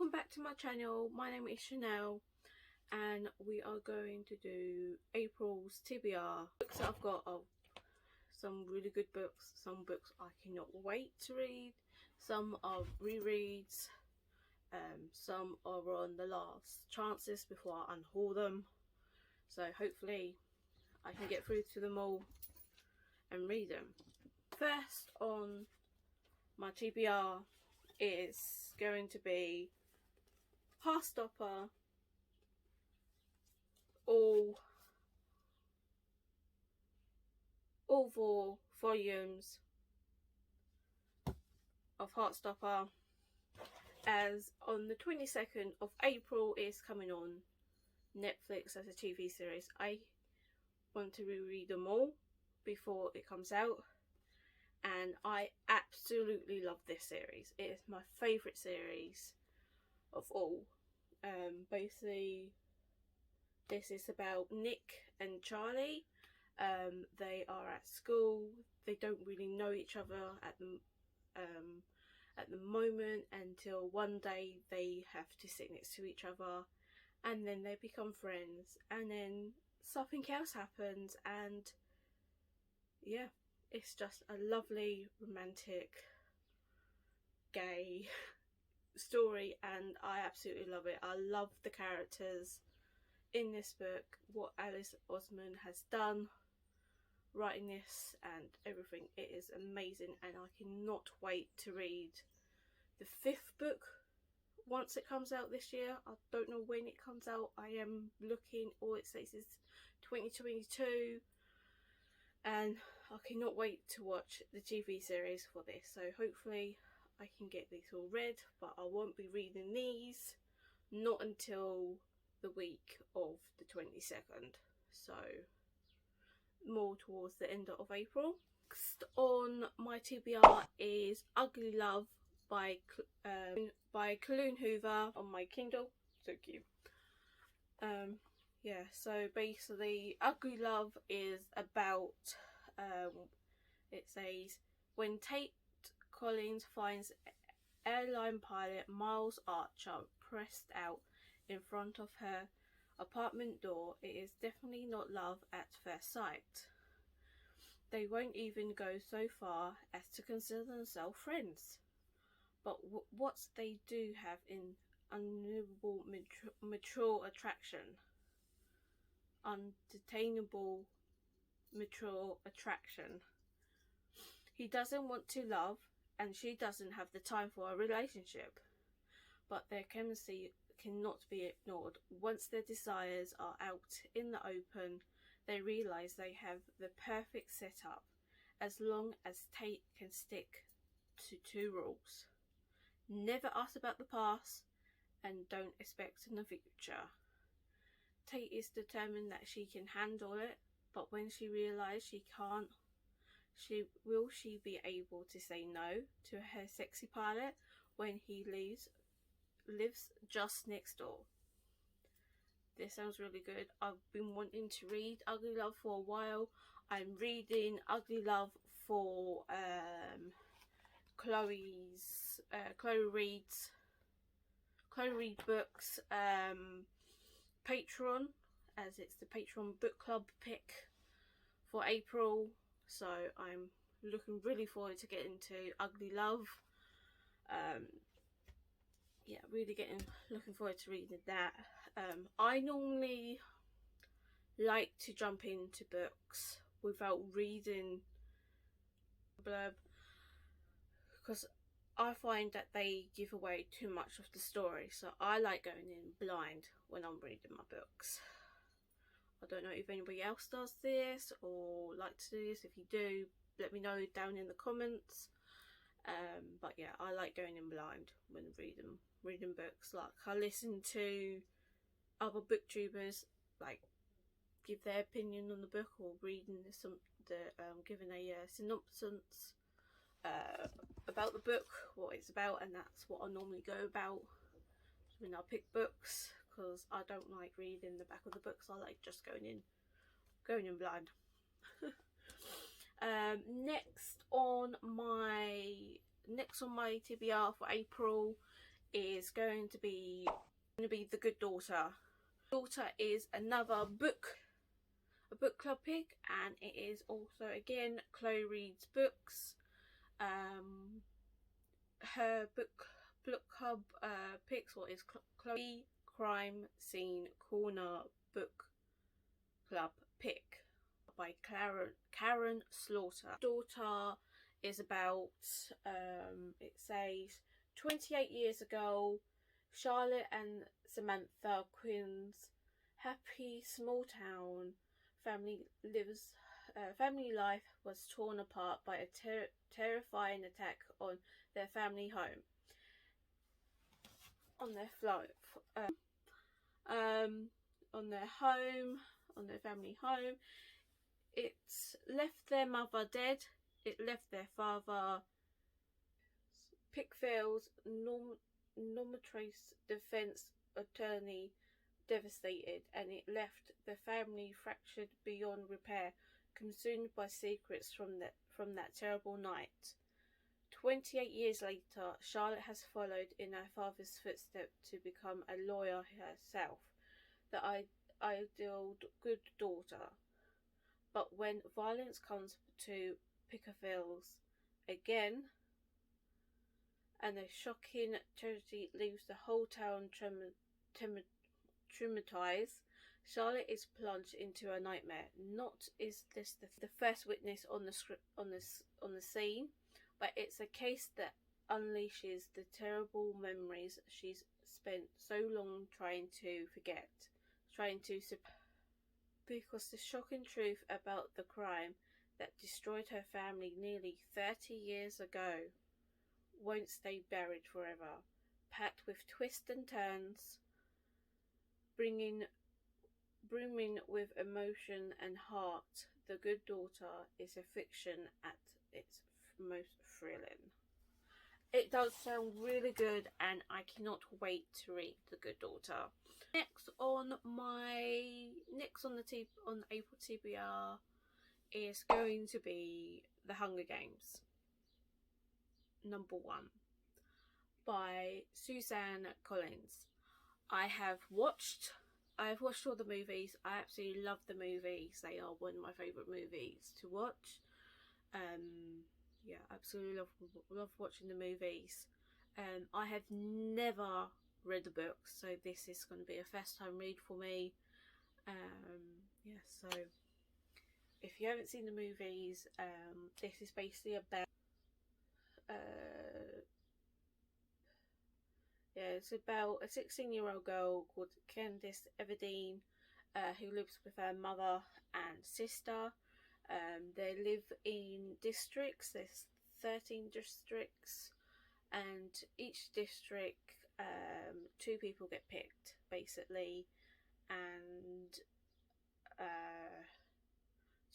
Welcome back to my channel. My name is Chanel and we are going to do April's TBR. Books that I've got are some really good books, some books I cannot wait to read, some are rereads, some are on the last chances before I unhaul them, so hopefully I can get through to them all and read them. First on my TBR is going to be Heartstopper, all 4 volumes of Heartstopper, as on the 22nd of April is coming on Netflix as a TV series. I want to reread them all before it comes out, and I absolutely love this series. It is my favourite series of all. Basically this is about Nick and Charlie. They are at school. They don't really know each other at the moment until one day they have to sit next to each other, and then they become friends, and then something else happens, and yeah, it's just a lovely romantic gay story and I absolutely love it. I love the characters in this book, what Alice Osman has done writing this and everything. It is amazing and I cannot wait to read the 5th book once it comes out this year. I don't know when it comes out. I am looking, all it says is 2022, and I cannot wait to watch the TV series for this. So hopefully I can get these all read, but I won't be reading these not until the week of the 22nd, so more towards the end of April. Next on my TBR is Ugly Love by Colleen Hoover on my Kindle. So cute. Yeah, so basically Ugly Love is about it says, when Tate Collins finds airline pilot Miles Archer pressed out in front of her apartment door, it is definitely not love at first sight. They won't even go so far as to consider themselves friends, but what they do have in undeniable mature attraction. Undetainable mature attraction. He doesn't want to love and she doesn't have the time for a relationship, but their chemistry cannot be ignored. Once their desires are out in the open, they realise they have the perfect setup, as long as Tate can stick to 2 rules. Never ask about the past and don't expect in the future. Tate is determined that she can handle it, but when she realises she can't, will she be able to say no to her sexy pilot when he lives just next door? This sounds really good. I've been wanting to read Ugly Love for a while. I'm reading Ugly Love for Chloe Reed's books Patreon, as it's the Patreon book club pick for April, so I'm looking really forward to getting to Ugly Love. Yeah, really looking forward to reading that. I normally like to jump into books without reading the blurb, because I find that they give away too much of the story, so I like going in blind when I'm reading my books. I don't know if anybody else does this or like to do this. If you do, let me know down in the comments. But yeah, I like going in blind when reading books. Like, I listen to other booktubers like give their opinion on the book, or reading giving a synopsis about the book, what it's about, and that's what I normally go about when I pick books, because I don't like reading the back of the books. I like just going in blind. Next on my TBR for April is going to be The Good Daughter. Daughter is another a book club pick, and it is also again Chloe reads books. Her book club picks what is Chloe Crime Scene Corner Book Club pick by Karen Slaughter. Daughter is about it says 28 years ago, Charlotte and Samantha Quinn's happy small town family life was torn apart by a terrifying attack on their family home. On their family home. It's left their mother dead. It left their father, Pickfield's Normatrace defense attorney, devastated, and it left the family fractured beyond repair, consumed by secrets from that terrible night. 28 years later, Charlotte has followed in her father's footsteps to become a lawyer herself, the ideal good daughter. But when violence comes to Pickfield's again, and a shocking tragedy leaves the whole town traumatized, Charlotte is plunged into a nightmare. Not is this the first witness on the scene, but it's a case that unleashes the terrible memories she's spent so long trying to forget, because the shocking truth about the crime that destroyed her family nearly 30 years ago won't stay buried forever, packed with twists and turns, brimming with emotion and heart. The Good Daughter is a fiction at its most thrilling. It does sound really good, and I cannot wait to read The Good Daughter. Next on April TBR is going to be The Hunger Games #1 by Suzanne Collins. I have watched all the movies. I absolutely love the movies. They are one of my favourite movies to watch. Yeah, absolutely love watching the movies. I have never read the books, so this is going to be a first time read for me. Yeah, so if you haven't seen the movies, this is basically about it's about a 16-year-old girl called Candice Everdeen, who lives with her mother and sister. They live in districts. There's 13 districts, and each district, 2 people get picked, basically, and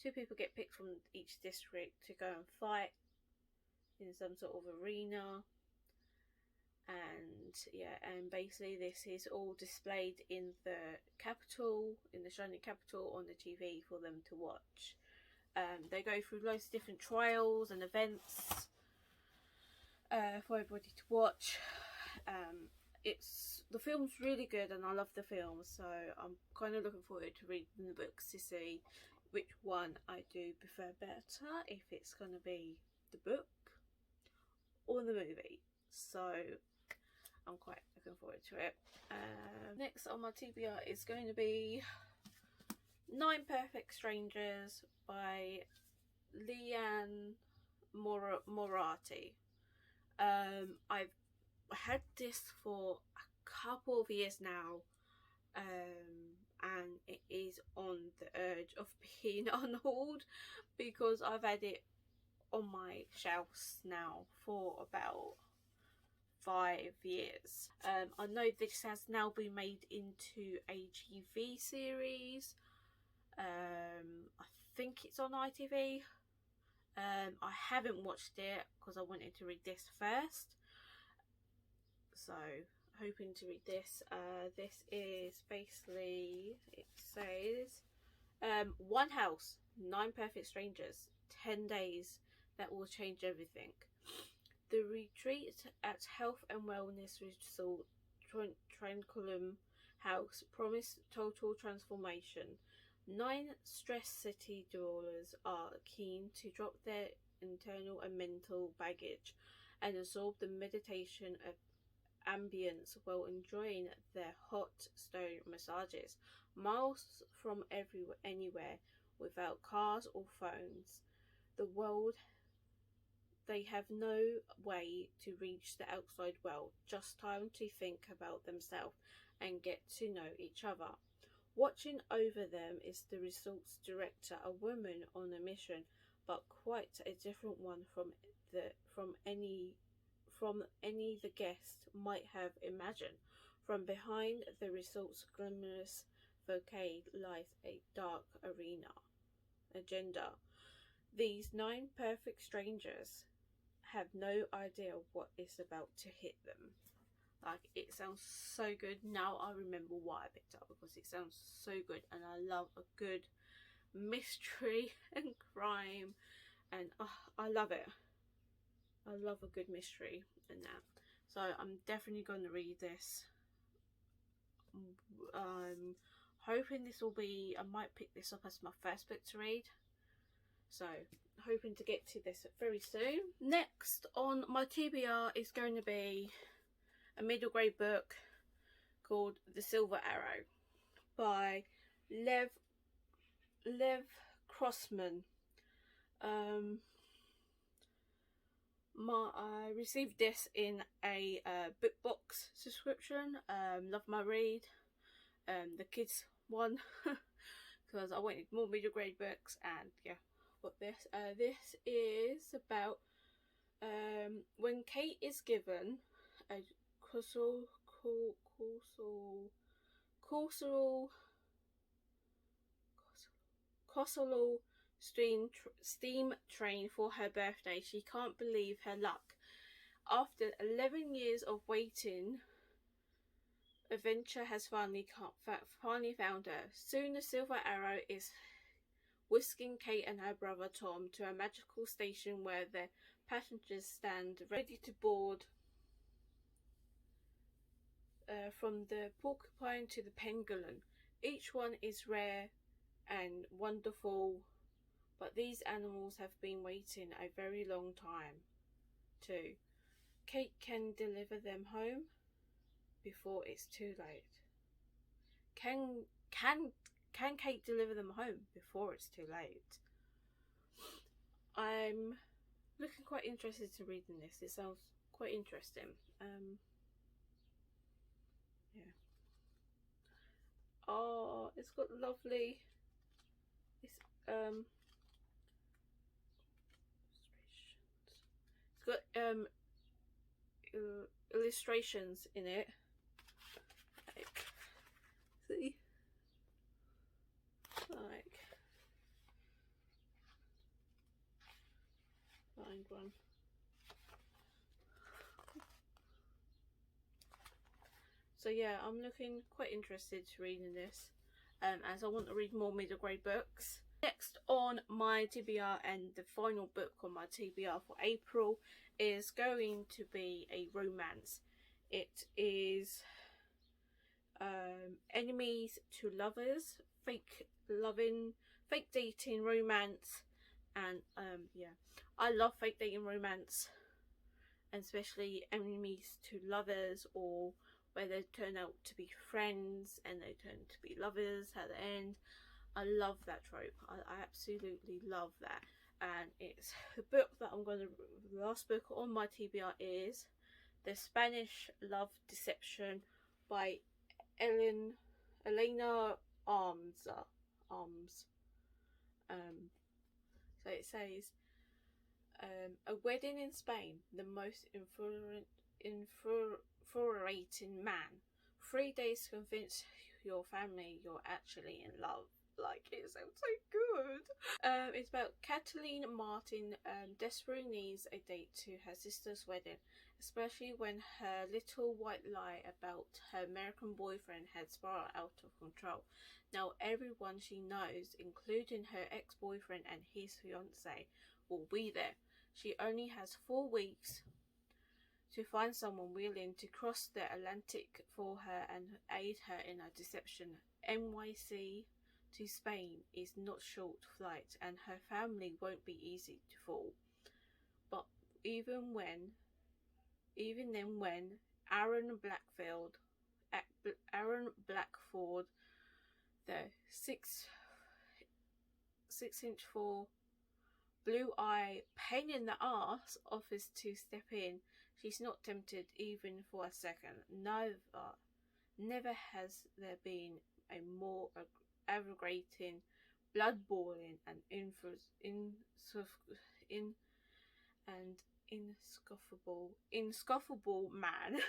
2 people get picked from each district to go and fight in some sort of arena. And yeah, and basically this is all displayed in the capital, in the shiny capital, on the TV for them to watch. They go through loads of different trials and events for everybody to watch. The film's really good, and I love the film, so I'm kind of looking forward to reading the books to see which one I do prefer better, if it's going to be the book or the movie. So I'm quite looking forward to it. Next on my TBR is going to be 9 Perfect Strangers by Leanne Morati. I've had this for a couple of years now, and it is on the edge of being unhauled, because I've had it on my shelves now for about 5 years. I know this has now been made into a TV series. I think it's on ITV. I haven't watched it because I wanted to read this first, so hoping to read this. This is basically, it says, 1 house, 9 perfect strangers, 10 days that will change everything. The retreat at Health and Wellness Resort Tranquillum House promised total transformation. 9 stress city dwellers are keen to drop their internal and mental baggage and absorb the meditation of ambience while enjoying their hot stone massages, miles from anywhere, without cars or phones. The world They have no way to reach the outside world, just time to think about themselves and get to know each other. Watching over them is the resort's director, a woman on a mission, but quite a different one from any the guest might have imagined. From behind the resort's glamorous facade lies a dark agenda. These 9 perfect strangers have no idea what is about to hit them. Like, it sounds so good. Now I remember why I picked it up, because it sounds so good, and I love a good mystery and crime, and I love it. I love a good mystery and that. So I'm definitely going to read this. I'm hoping this will be, I might pick this up as my first book to read. So hoping to get to this very soon. Next on my TBR is going to be a middle grade book called The Silver Arrow by Lev Crossman. I received this in a book box subscription. Love my read, the kids one, because I wanted more middle grade books, and yeah, got this. This is about when Kate is given a Kossolo steam train for her birthday. She can't believe her luck. After 11 years of waiting, adventure has finally found her. Soon the Silver Arrow is whisking Kate and her brother Tom to a magical station where their passengers stand ready to board. From the porcupine to the pangolin, each one is rare and wonderful, but these animals have been waiting a very long time too. Kate can deliver them home before it's too late. Can Kate deliver them home before it's too late? I'm looking quite interested to reading this. It sounds quite interesting. Yeah. Oh, it's got lovely. It's got illustrations in it. Like, see, like, find one. So yeah, I'm looking quite interested to reading this, as I want to read more middle grade books. Next on my TBR, and the final book on my TBR for April, is going to be a romance. It is enemies to lovers, fake dating romance, and yeah, I love fake dating romance, and especially enemies to lovers, or where they turn out to be friends and they turn to be lovers at the end. I love that trope. I absolutely love that. And it's the book that I'm going to, the last book on my TBR is The Spanish Love Deception by Elena Arms. So it says, a wedding in Spain, the most infuriating man. 3 days to convince your family you're actually in love. Like, it sounds so good. It's about Catalina Martin desperately needs a date to her sister's wedding, especially when her little white lie about her American boyfriend had spiraled out of control. Now everyone she knows, including her ex-boyfriend and his fiance, will be there. She only has 4 weeks to find someone willing to cross the Atlantic for her and aid her in her deception. NYC to Spain is not short flight, and her family won't be easy to fool. But even then, when Aaron Blackford, the 6'4" blue-eye pain in the arse, offers to step in, she's not tempted even for a second. Never has there been a more aggravating, blood-boiling, and insufferable man.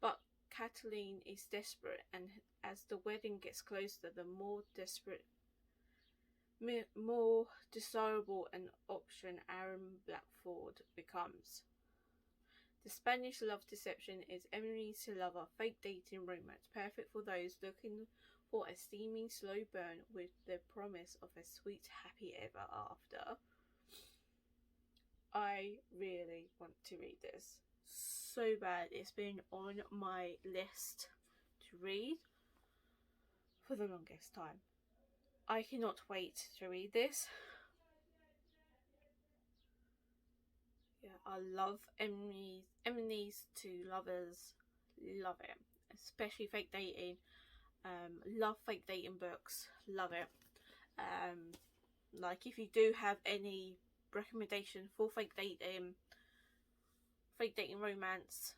But Kathleen is desperate, and as the wedding gets closer, the more desirable an option Aaron Blackford becomes. The Spanish love deception is enemies to lover, fake dating romance, perfect for those looking for a steaming slow burn with the promise of a sweet happy ever after. I really want to read this so bad. It's been on my list to read for the longest time. I cannot wait to read this. Yeah, I love enemies to lovers. Love it. Especially fake dating. Love fake dating books. Love it. Like, if you do have any recommendation for fake dating romance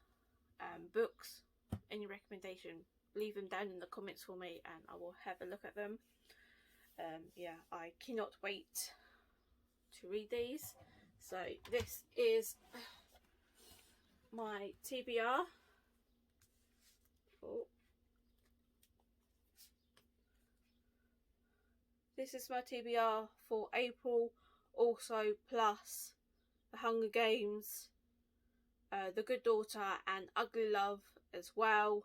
books, any recommendation, leave them down in the comments for me and I will have a look at them. Yeah, I cannot wait to read these. So this is my TBR. This is my TBR for April, also plus The Hunger Games, The Good Daughter, and Ugly Love as well.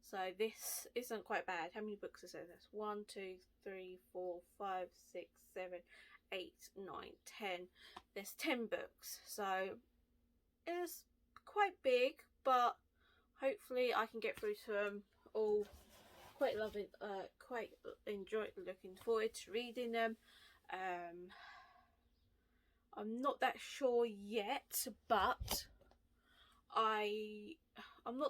So this isn't quite bad. How many books is there? That's 1, 2, 3, 4, 5, 6, 7, 8, 9, 10. There's 10 books. So it's quite big, but hopefully I can get through to them all. Quite looking forward to reading them. I'm not that sure yet, but I know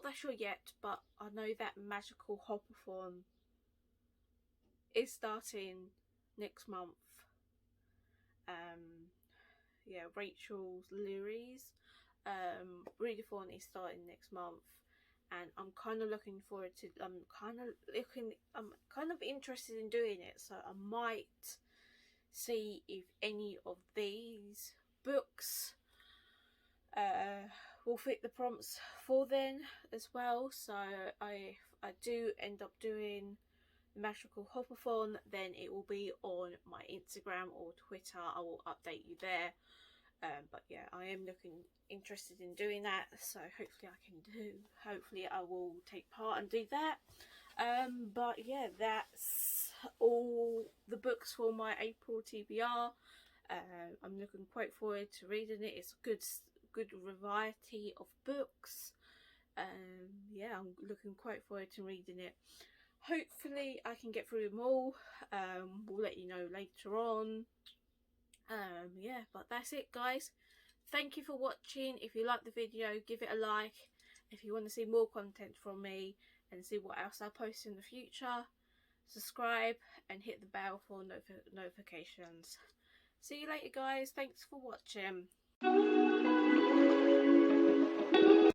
that Magical Hopathon is starting next month. Yeah, Rachel's Leary's readathon is starting next month, and I'm kind of looking forward to. I'm kind of interested in doing it, so I might see if any of these books will fit the prompts for then as well. So I do end up doing the Magical Hopathon, then it will be on my Instagram or Twitter. I will update you there. But yeah, I am interested in doing that, so hopefully I will take part and do that. But yeah, that's all the books for my April TBR. I'm looking quite forward to reading it. It's a good variety of books. Yeah, I'm looking quite forward to reading it. Hopefully I can get through them all. We'll let you know later on. Yeah, but that's it, guys. Thank you for watching. If you like the video, give it a like. If you want to see more content from me and see what else I post in the future, subscribe and hit the bell for notifications. See you later, guys. Thanks for watching.